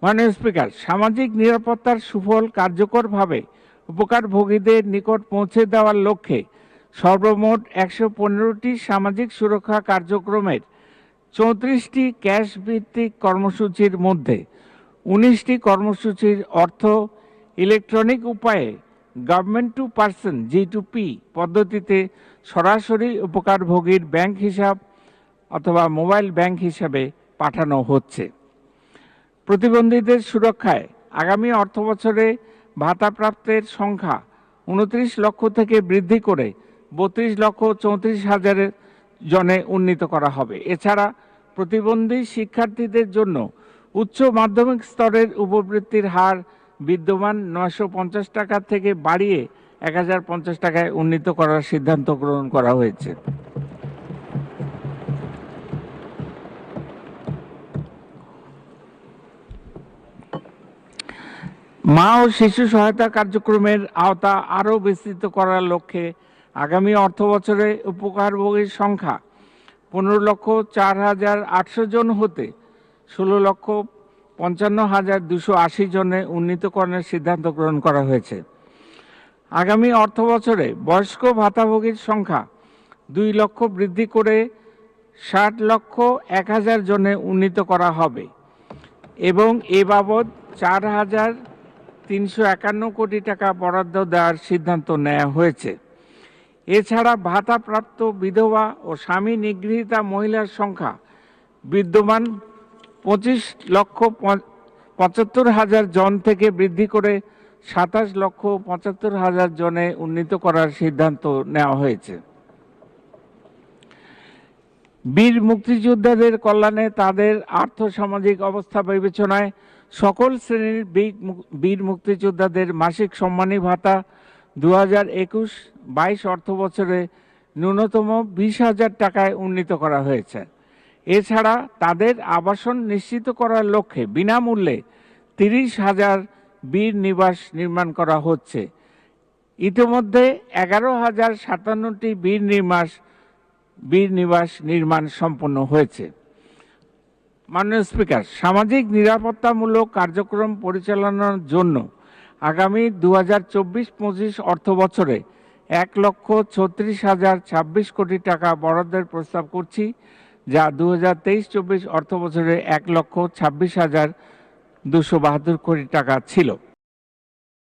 মাননীয় স্পিকার, সামাজিক নিরাপত্তার সুফল কার্যকরভাবে উপকারভোগীদের নিকট পৌঁছে দেওয়ার লক্ষ্যে সর্বমোট ১১৫টি সামাজিক সুরক্ষা কার্যক্রমের ৩৪টি ক্যাশ ভিত্তিক কর্মসূচির মধ্যে ১৯টি কর্মসূচির অর্থ ইলেকট্রনিক উপায়ে গভর্নমেন্ট টু পার্সন G2P পদ্ধতিতে সরাসরি উপকারভোগীর ব্যাংক হিসাব অথবা মোবাইল ব্যাংক হিসাবে পাঠানো হচ্ছে। প্রতিবন্ধীদের সুরক্ষায় আগামী অর্থবছরে ভাতাপ্রাপ্তের সংখ্যা ২৯ লক্ষ থেকে বৃদ্ধি করে ৩২,৩৪,০০০ জনে উন্নীত করা হবে। এছাড়া প্রতিবন্ধী শিক্ষার্থীদের জন্য উচ্চ মাধ্যমিক স্তরের উপবৃত্তির হার বিদ্যমান ৯৫০ টাকা থেকে বাড়িয়ে ১,০৫০ টাকায় উন্নীত করার সিদ্ধান্ত গ্রহণ করা হয়েছে। মা ও শিশু সহায়তা কার্যক্রমের আওতা আরও বিস্তৃত করার লক্ষ্যে আগামী অর্থবছরে উপকারভোগীর সংখ্যা ১৫,০৪,৮০০ জন হতে ১৬,৫৫,২৮০ জনে উন্নীতকরণের সিদ্ধান্ত গ্রহণ করা হয়েছে। আগামী অর্থবছরে বয়স্ক ভাতাভোগীর সংখ্যা ২ লক্ষ বৃদ্ধি করে ৬০,০১,০০০ জনে উন্নীত করা হবে এবং এ বাবদ ৪,৩৫১ কোটি টাকা বরাদ্দ দেওয়ার সিদ্ধান্ত নেওয়া হয়েছে। এছাড়া ভাতাপ্রাপ্ত বিধবা ও স্বামী নিগৃহীতা মহিলার সংখ্যা বিদ্যমান ২৫,৭৫,০০০ জন থেকে বৃদ্ধি করে ২৭,৭৫,০০০ জনে উন্নীত করার সিদ্ধান্ত নেওয়া হয়েছে। বীর মুক্তিযোদ্ধাদের কল্যাণে তাদের আর্থসামাজিক অবস্থা বিবেচনায় সকল শ্রেণীর বীর মুক্তিযোদ্ধাদের মাসিক সম্মানী ভাতা ২০২১-২২ অর্থবছরে ন্যূনতম ২০,০০০ টাকায় উন্নীত করা হয়েছে। এছাড়া তাদের আবাসন নিশ্চিত করার লক্ষ্যে বিনামূল্যে ৩০,০০০ বীর নিবাস নির্মাণ করা হচ্ছে। ইতিমধ্যে ১১,০৫৭টি বীর নিবাস নির্মাণ সম্পন্ন হয়েছে। মাননীয় স্পিকার, সামাজিক নিরাপত্তামূলক কার্যক্রম পরিচালনার জন্য আগামী ২০২৪-২৫ অর্থবছরে ১,৩৬,০২৬ কোটি টাকা বরাদ্দের প্রস্তাব করছি, যা ২০২৩-২৪ অর্থবছরে ১,২৬,২৭২ কোটি টাকা ছিল।